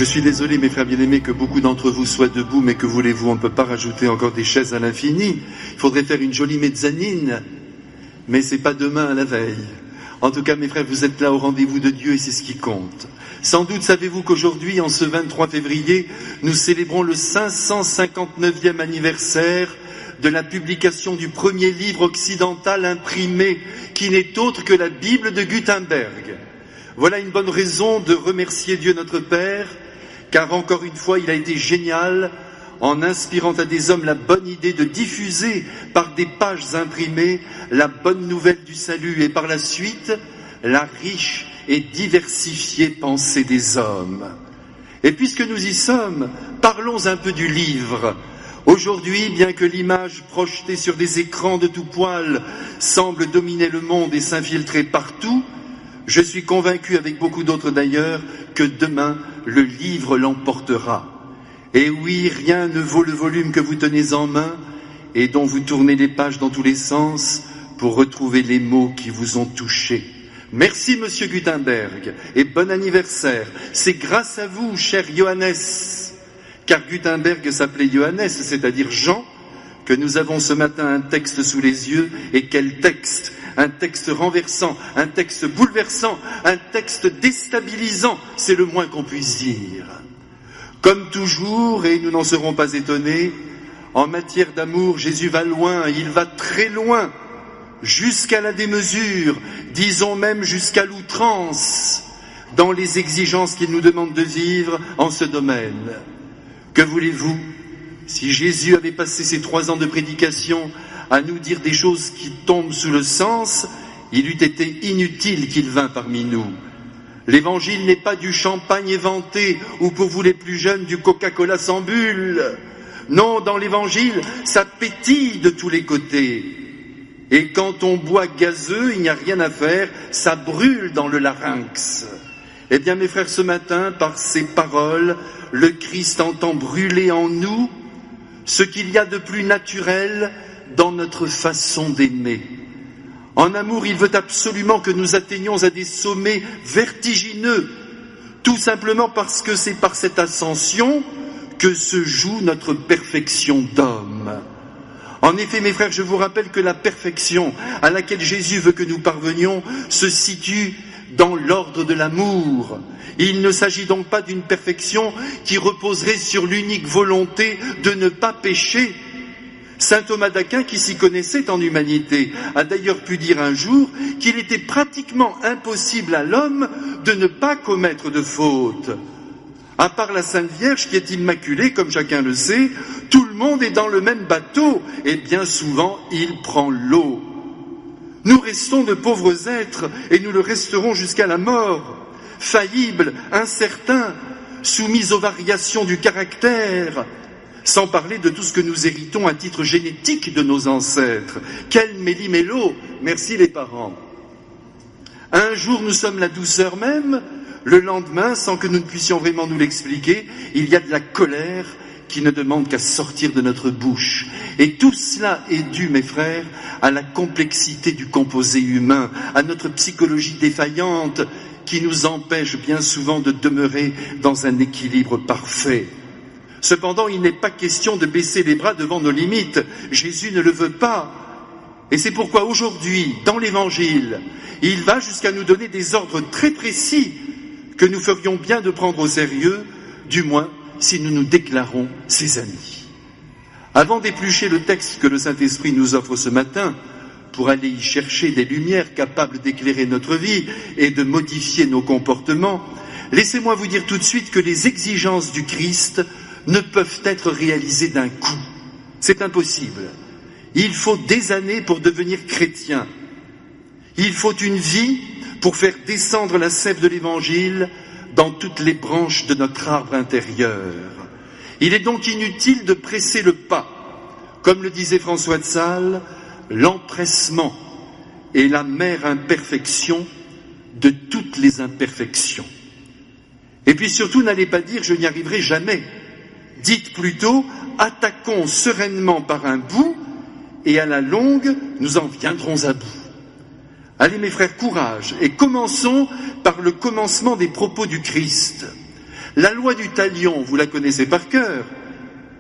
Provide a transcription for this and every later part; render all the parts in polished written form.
Je suis désolé, mes frères bien-aimés, que beaucoup d'entre vous soient debout, mais que voulez-vous, on ne peut pas rajouter encore des chaises à l'infini. Il faudrait faire une jolie mezzanine, mais c'est pas demain à la veille. En tout cas, mes frères, vous êtes là au rendez-vous de Dieu et c'est ce qui compte. Sans doute savez-vous qu'aujourd'hui, en ce 23 février, nous célébrons le 559e anniversaire de la publication du premier livre occidental imprimé, qui n'est autre que la Bible de Gutenberg. Voilà une bonne raison de remercier Dieu notre Père, car encore une fois, il a été génial en inspirant à des hommes la bonne idée de diffuser par des pages imprimées la bonne nouvelle du salut et par la suite la riche et diversifiée pensée des hommes. Et puisque nous y sommes, parlons un peu du livre. Aujourd'hui, bien que l'image projetée sur des écrans de tout poil semble dominer le monde et s'infiltrer partout, je suis convaincu, avec beaucoup d'autres d'ailleurs, que demain, le livre l'emportera. Et oui, rien ne vaut le volume que vous tenez en main et dont vous tournez les pages dans tous les sens pour retrouver les mots qui vous ont touché. Merci, Monsieur Gutenberg, et bon anniversaire. C'est grâce à vous, cher Johannes, car Gutenberg s'appelait Johannes, c'est-à-dire Jean, que nous avons ce matin un texte sous les yeux. Et quel texte! Un texte renversant, un texte bouleversant, un texte déstabilisant, c'est le moins qu'on puisse dire. Comme toujours, et nous n'en serons pas étonnés, en matière d'amour, Jésus va loin, il va très loin, jusqu'à la démesure, disons même jusqu'à l'outrance, dans les exigences qu'il nous demande de vivre en ce domaine. Que voulez-vous? Si Jésus avait passé ses 3 ans de prédication à nous dire des choses qui tombent sous le sens, il eût été inutile qu'il vînt parmi nous. L'évangile n'est pas du champagne éventé ou, pour vous les plus jeunes, du Coca-Cola sans bulle. Non, dans l'évangile, ça pétille de tous les côtés. Et quand on boit gazeux, il n'y a rien à faire, ça brûle dans le larynx. Eh bien, mes frères, ce matin, par ces paroles, le Christ entend brûler en nous ce qu'il y a de plus naturel dans notre façon d'aimer. En amour, il veut absolument que nous atteignions à des sommets vertigineux, tout simplement parce que c'est par cette ascension que se joue notre perfection d'homme. En effet, mes frères, je vous rappelle que la perfection à laquelle Jésus veut que nous parvenions se situe dans l'ordre de l'amour. Il ne s'agit donc pas d'une perfection qui reposerait sur l'unique volonté de ne pas pécher. Saint Thomas d'Aquin, qui s'y connaissait en humanité, a d'ailleurs pu dire un jour qu'il était pratiquement impossible à l'homme de ne pas commettre de faute. À part la Sainte Vierge qui est immaculée, comme chacun le sait, tout le monde est dans le même bateau et bien souvent il prend l'eau. Nous restons de pauvres êtres et nous le resterons jusqu'à la mort, faillibles, incertains, soumis aux variations du caractère, sans parler de tout ce que nous héritons à titre génétique de nos ancêtres. Quel méli-mélo! Merci les parents. Un jour nous sommes la douceur même, le lendemain, sans que nous ne puissions vraiment nous l'expliquer, il y a de la colère qui ne demande qu'à sortir de notre bouche. Et tout cela est dû, mes frères, à la complexité du composé humain, à notre psychologie défaillante qui nous empêche bien souvent de demeurer dans un équilibre parfait. Cependant, il n'est pas question de baisser les bras devant nos limites. Jésus ne le veut pas. Et c'est pourquoi aujourd'hui, dans l'Évangile, il va jusqu'à nous donner des ordres très précis que nous ferions bien de prendre au sérieux, du moins si nous nous déclarons ses amis. Avant d'éplucher le texte que le Saint-Esprit nous offre ce matin, pour aller y chercher des lumières capables d'éclairer notre vie et de modifier nos comportements, laissez-moi vous dire tout de suite que les exigences du Christ ne peuvent être réalisées d'un coup. C'est impossible. Il faut des années pour devenir chrétien. Il faut une vie pour faire descendre la sève de l'Évangile dans toutes les branches de notre arbre intérieur. Il est donc inutile de presser le pas. Comme le disait François de Sales, l'empressement est la mère imperfection de toutes les imperfections. Et puis surtout, n'allez pas dire « je n'y arriverai jamais ». Dites plutôt « attaquons sereinement par un bout et à la longue, nous en viendrons à bout ». Allez mes frères, courage, et commençons par le commencement des propos du Christ. La loi du talion, vous la connaissez par cœur.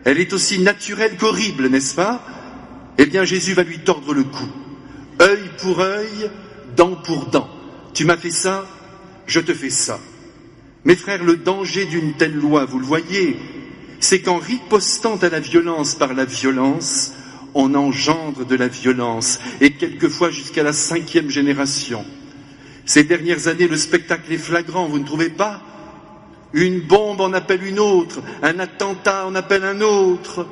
Elle est aussi naturelle qu'horrible, n'est-ce pas? Eh bien, Jésus va lui tordre le cou. Œil pour œil, dent pour dent. Tu m'as fait ça, je te fais ça. Mes frères, le danger d'une telle loi, vous le voyez, c'est qu'en ripostant à la violence par la violence, on engendre de la violence, et quelquefois jusqu'à la 5e génération. Ces dernières années, le spectacle est flagrant, vous ne trouvez pas? Une bombe en appelle une autre, un attentat en appelle un autre.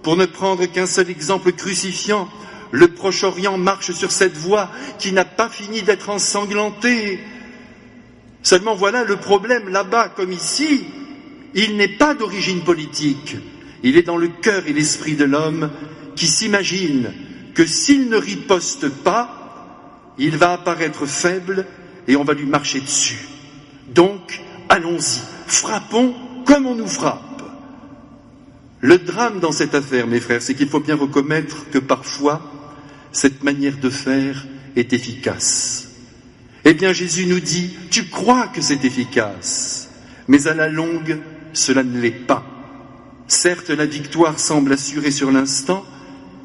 Pour ne prendre qu'un seul exemple crucifiant, le Proche-Orient marche sur cette voie qui n'a pas fini d'être ensanglantée. Seulement voilà, le problème là-bas comme ici, il n'est pas d'origine politique. Il est dans le cœur et l'esprit de l'homme qui s'imagine que s'il ne riposte pas, il va apparaître faible et on va lui marcher dessus. Donc, allons-y, frappons comme on nous frappe. Le drame dans cette affaire, mes frères, c'est qu'il faut bien reconnaître que parfois, cette manière de faire est efficace. Eh bien, Jésus nous dit, tu crois que c'est efficace, mais à la longue, cela ne l'est pas. Certes, la victoire semble assurée sur l'instant,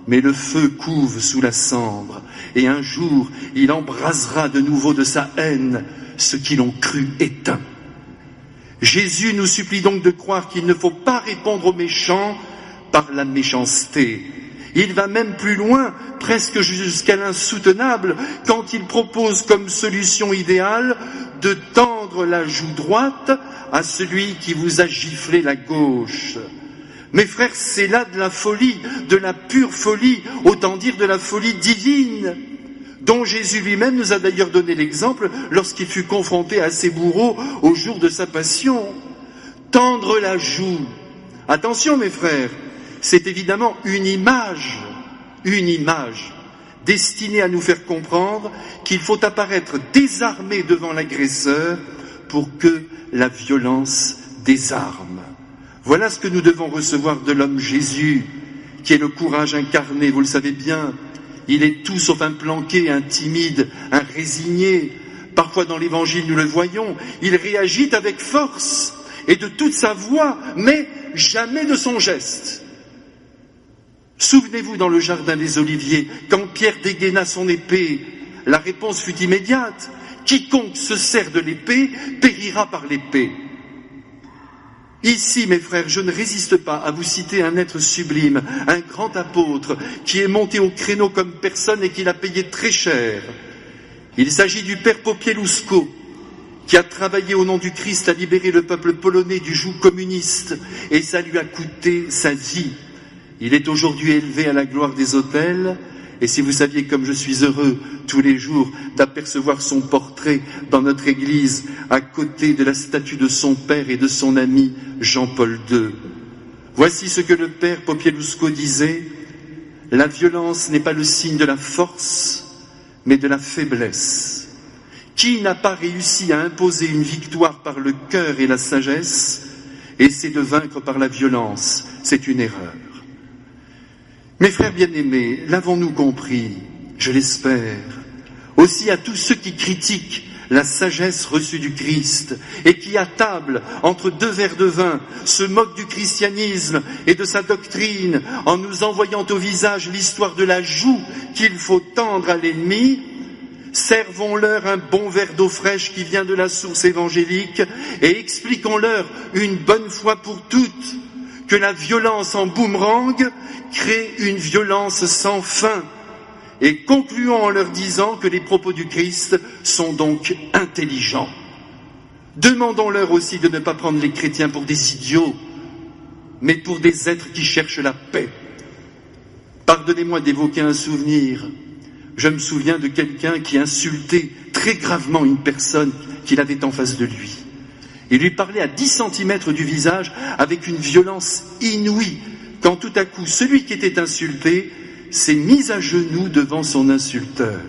mais le feu couve sous la cendre, et un jour, il embrasera de nouveau de sa haine ceux qui l'ont cru éteint. Jésus nous supplie donc de croire qu'il ne faut pas répondre aux méchants par la méchanceté. Il va même plus loin, presque jusqu'à l'insoutenable, quand il propose comme solution idéale de tendre la joue droite à celui qui vous a giflé la gauche. Mes frères, c'est là de la folie, de la pure folie, autant dire de la folie divine, dont Jésus lui-même nous a d'ailleurs donné l'exemple lorsqu'il fut confronté à ses bourreaux au jour de sa passion. Tendre la joue. Attention mes frères, c'est évidemment une image destinée à nous faire comprendre qu'il faut apparaître désarmé devant l'agresseur pour que la violence désarme. Voilà ce que nous devons recevoir de l'homme Jésus, qui est le courage incarné, vous le savez bien. Il est tout sauf un planqué, un timide, un résigné. Parfois dans l'Évangile, nous le voyons, il réagit avec force et de toute sa voix, mais jamais de son geste. Souvenez-vous dans le jardin des Oliviers, quand Pierre dégaina son épée, la réponse fut immédiate. Quiconque se sert de l'épée périra par l'épée. Ici, mes frères, je ne résiste pas à vous citer un être sublime, un grand apôtre, qui est monté au créneau comme personne et qui l'a payé très cher. Il s'agit du père Popieluszko, qui a travaillé au nom du Christ à libérer le peuple polonais du joug communiste, et ça lui a coûté sa vie. Il est aujourd'hui élevé à la gloire des autels, et si vous saviez comme je suis heureux tous les jours d'apercevoir son portrait dans notre église à côté de la statue de son père et de son ami Jean-Paul II. Voici ce que le père Popieluszko disait: la violence n'est pas le signe de la force, mais de la faiblesse. Qui n'a pas réussi à imposer une victoire par le cœur et la sagesse, essaie de vaincre par la violence, c'est une erreur. Mes frères bien-aimés, l'avons-nous compris? Je l'espère. Aussi à tous ceux qui critiquent la sagesse reçue du Christ et qui, à table, entre 2 verres de vin, se moquent du christianisme et de sa doctrine en nous envoyant au visage l'histoire de la joue qu'il faut tendre à l'ennemi, servons-leur un bon verre d'eau fraîche qui vient de la source évangélique et expliquons-leur une bonne fois pour toutes que la violence en boomerang crée une violence sans fin, et concluons en leur disant que les propos du Christ sont donc intelligents. Demandons-leur aussi de ne pas prendre les chrétiens pour des idiots, mais pour des êtres qui cherchent la paix. Pardonnez-moi d'évoquer un souvenir. Je me souviens de quelqu'un qui insultait très gravement une personne qu'il avait en face de lui. Il lui parlait à 10 cm du visage avec une violence inouïe, quand tout à coup, celui qui était insulté s'est mis à genoux devant son insulteur.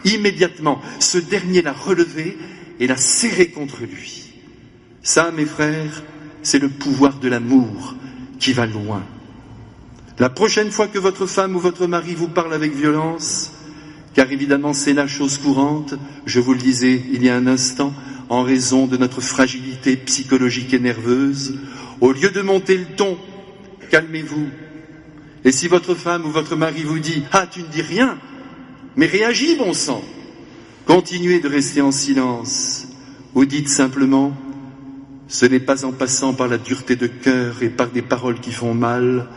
Immédiatement, ce dernier l'a relevé et l'a serré contre lui. Ça, mes frères, c'est le pouvoir de l'amour qui va loin. La prochaine fois que votre femme ou votre mari vous parle avec violence, car évidemment c'est la chose courante, je vous le disais il y a un instant, en raison de notre fragilité fragilité psychologique et nerveuse, au lieu de monter le ton, calmez-vous. Et si votre femme ou votre mari vous dit « Ah, tu ne dis rien !» mais réagis, bon sang. Continuez de rester en silence, ou dites simplement « Ce n'est pas en passant par la dureté de cœur et par des paroles qui font mal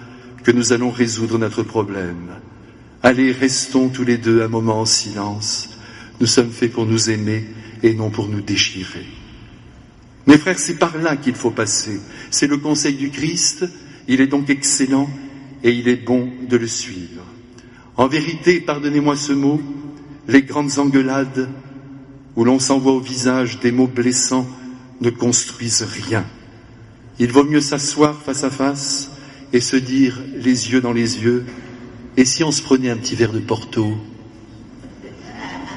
que nous allons résoudre notre problème. Allez, restons tous les deux un moment en silence. Nous sommes faits pour nous aimer et non pour nous déchirer. » Mes frères, c'est par là qu'il faut passer. C'est le conseil du Christ, il est donc excellent et il est bon de le suivre. En vérité, pardonnez-moi ce mot, les grandes engueulades où l'on s'envoie au visage des mots blessants ne construisent rien. Il vaut mieux s'asseoir face à face et se dire les yeux dans les yeux, et si on se prenait un petit verre de Porto?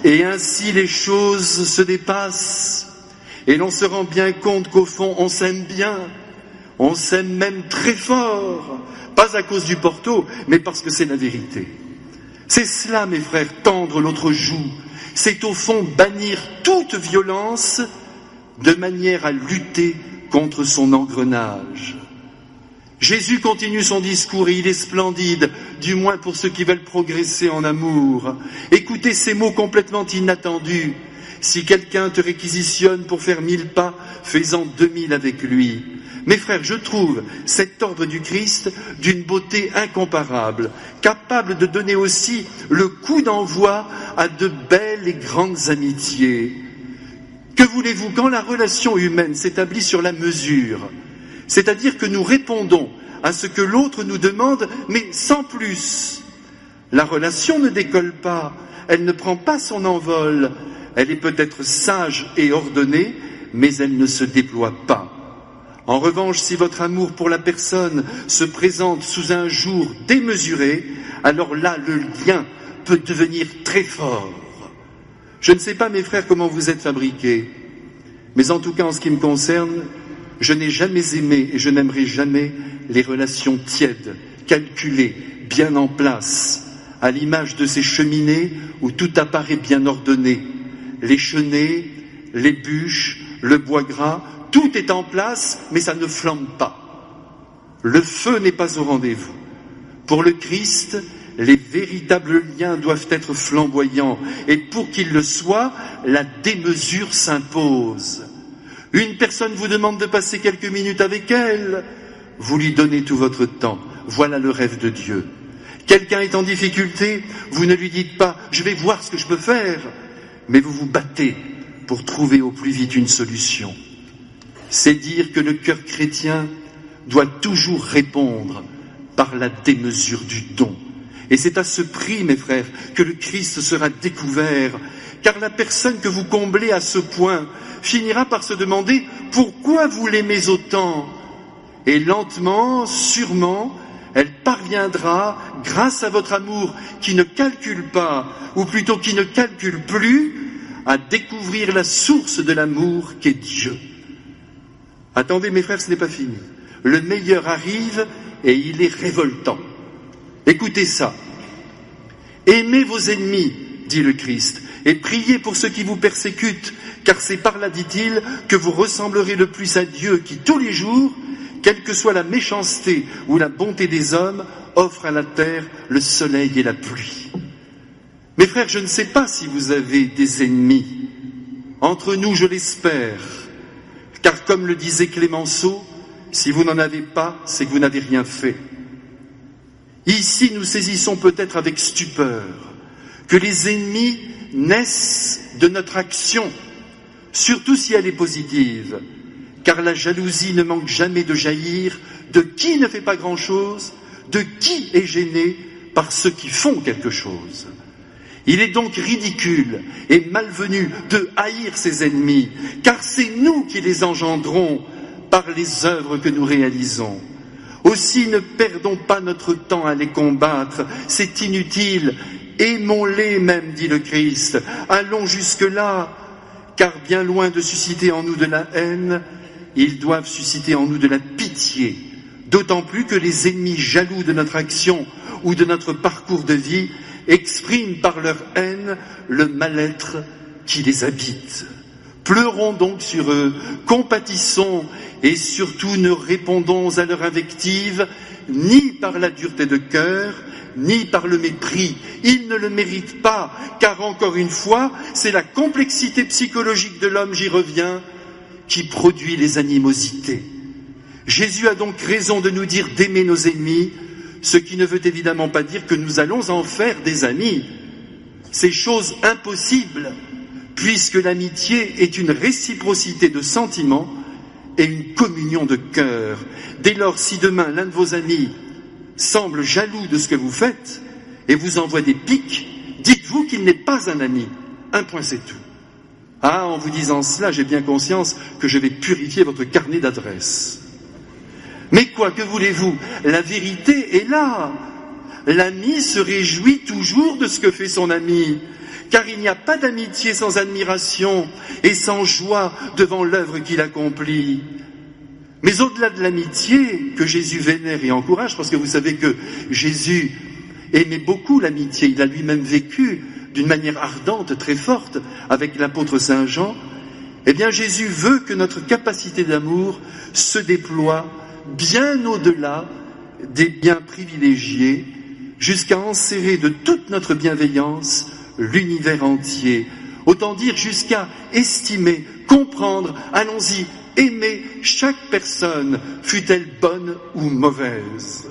Et ainsi les choses se dépassent, et l'on se rend bien compte qu'au fond on s'aime bien, on s'aime même très fort, pas à cause du Porto, mais parce que c'est la vérité. C'est cela, mes frères, tendre l'autre joue, c'est au fond bannir toute violence de manière à lutter contre son engrenage. Jésus continue son discours et il est splendide, du moins pour ceux qui veulent progresser en amour. Écoutez ces mots complètement inattendus. Si quelqu'un te réquisitionne pour faire 1000 pas, fais-en 2000 avec lui. Mes frères, je trouve cet ordre du Christ d'une beauté incomparable, capable de donner aussi le coup d'envoi à de belles et grandes amitiés. Que voulez-vous, quand la relation humaine s'établit sur la mesure, c'est-à-dire que nous répondons à ce que l'autre nous demande, mais sans plus, la relation ne décolle pas, elle ne prend pas son envol, elle est peut-être sage et ordonnée, mais elle ne se déploie pas. En revanche, si votre amour pour la personne se présente sous un jour démesuré, alors là, le lien peut devenir très fort. Je ne sais pas, mes frères, comment vous êtes fabriqués, mais en tout cas, en ce qui me concerne, je n'ai jamais aimé et je n'aimerai jamais les relations tièdes, calculées, bien en place, à l'image de ces cheminées où tout apparaît bien ordonné. Les chenets, les bûches, le bois gras, tout est en place, mais ça ne flambe pas. Le feu n'est pas au rendez-vous. Pour le Christ, les véritables liens doivent être flamboyants, et pour qu'ils le soient, la démesure s'impose. Une personne vous demande de passer quelques minutes avec elle, vous lui donnez tout votre temps. Voilà le rêve de Dieu. Quelqu'un est en difficulté, vous ne lui dites pas « je vais voir ce que je peux faire », mais vous vous battez pour trouver au plus vite une solution. C'est dire que le cœur chrétien doit toujours répondre par la démesure du don. Et c'est à ce prix, mes frères, que le Christ sera découvert, car la personne que vous comblez à ce point finira par se demander « pourquoi vous l'aimez autant ?» Et lentement, sûrement, elle parviendra, grâce à votre amour qui ne calcule pas, ou plutôt qui ne calcule plus, à découvrir la source de l'amour qu'est Dieu. Attendez, mes frères, ce n'est pas fini. Le meilleur arrive et il est révoltant. Écoutez ça. Aimez vos ennemis, dit le Christ, et priez pour ceux qui vous persécutent, car c'est par là, dit-il, que vous ressemblerez le plus à Dieu qui, tous les jours, quelle que soit la méchanceté ou la bonté des hommes, offre à la terre le soleil et la pluie. Mes frères, je ne sais pas si vous avez des ennemis. Entre nous, je l'espère, car comme le disait Clémenceau, si vous n'en avez pas, c'est que vous n'avez rien fait. Ici, nous saisissons peut-être avec stupeur que les ennemis naissent de notre action, surtout si elle est positive, car la jalousie ne manque jamais de jaillir de qui ne fait pas grand-chose, de qui est gêné par ceux qui font quelque chose. Il est donc ridicule et malvenu de haïr ses ennemis, car c'est nous qui les engendrons par les œuvres que nous réalisons. Aussi ne perdons pas notre temps à les combattre, c'est inutile, aimons-les même, dit le Christ, allons jusque-là, car bien loin de susciter en nous de la haine, ils doivent susciter en nous de la pitié, d'autant plus que les ennemis jaloux de notre action ou de notre parcours de vie expriment par leur haine le mal-être qui les habite. Pleurons donc sur eux, compatissons et surtout ne répondons à leur invective ni par la dureté de cœur, ni par le mépris. Ils ne le méritent pas, car encore une fois, c'est la complexité psychologique de l'homme, j'y reviens, qui produit les animosités. Jésus a donc raison de nous dire d'aimer nos ennemis, ce qui ne veut évidemment pas dire que nous allons en faire des amis. C'est chose impossible, puisque l'amitié est une réciprocité de sentiments et une communion de cœur. Dès lors, si demain l'un de vos amis semble jaloux de ce que vous faites et vous envoie des piques, dites-vous qu'il n'est pas un ami. Un point, c'est tout. Ah, en vous disant cela, j'ai bien conscience que je vais purifier votre carnet d'adresses. Mais quoi, que voulez-vous? La vérité est là. L'ami se réjouit toujours de ce que fait son ami, car il n'y a pas d'amitié sans admiration et sans joie devant l'œuvre qu'il accomplit. Mais au-delà de l'amitié que Jésus vénère et encourage, parce que vous savez que Jésus aimait beaucoup l'amitié, il a lui-même vécu d'une manière ardente, très forte, avec l'apôtre Saint Jean, eh bien Jésus veut que notre capacité d'amour se déploie bien au-delà des biens privilégiés, jusqu'à enserrer de toute notre bienveillance l'univers entier. Autant dire jusqu'à estimer, comprendre, allons-y, aimer chaque personne, fût-elle bonne ou mauvaise.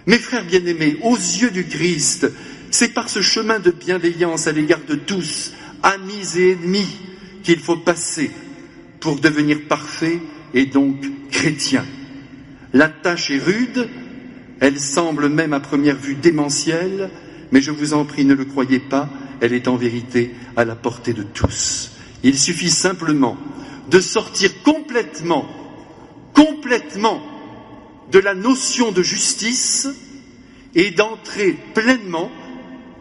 Mes frères bien-aimés, aux yeux du Christ, c'est par ce chemin de bienveillance à l'égard de tous, amis et ennemis, qu'il faut passer pour devenir parfait et donc chrétien. La tâche est rude, elle semble même à première vue démentielle, mais je vous en prie, ne le croyez pas, elle est en vérité à la portée de tous. Il suffit simplement de sortir complètement de la notion de justice et d'entrer pleinement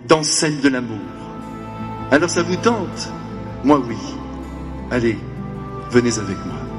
dans celle de l'amour. Alors ça vous tente? Moi oui. Allez, venez avec moi.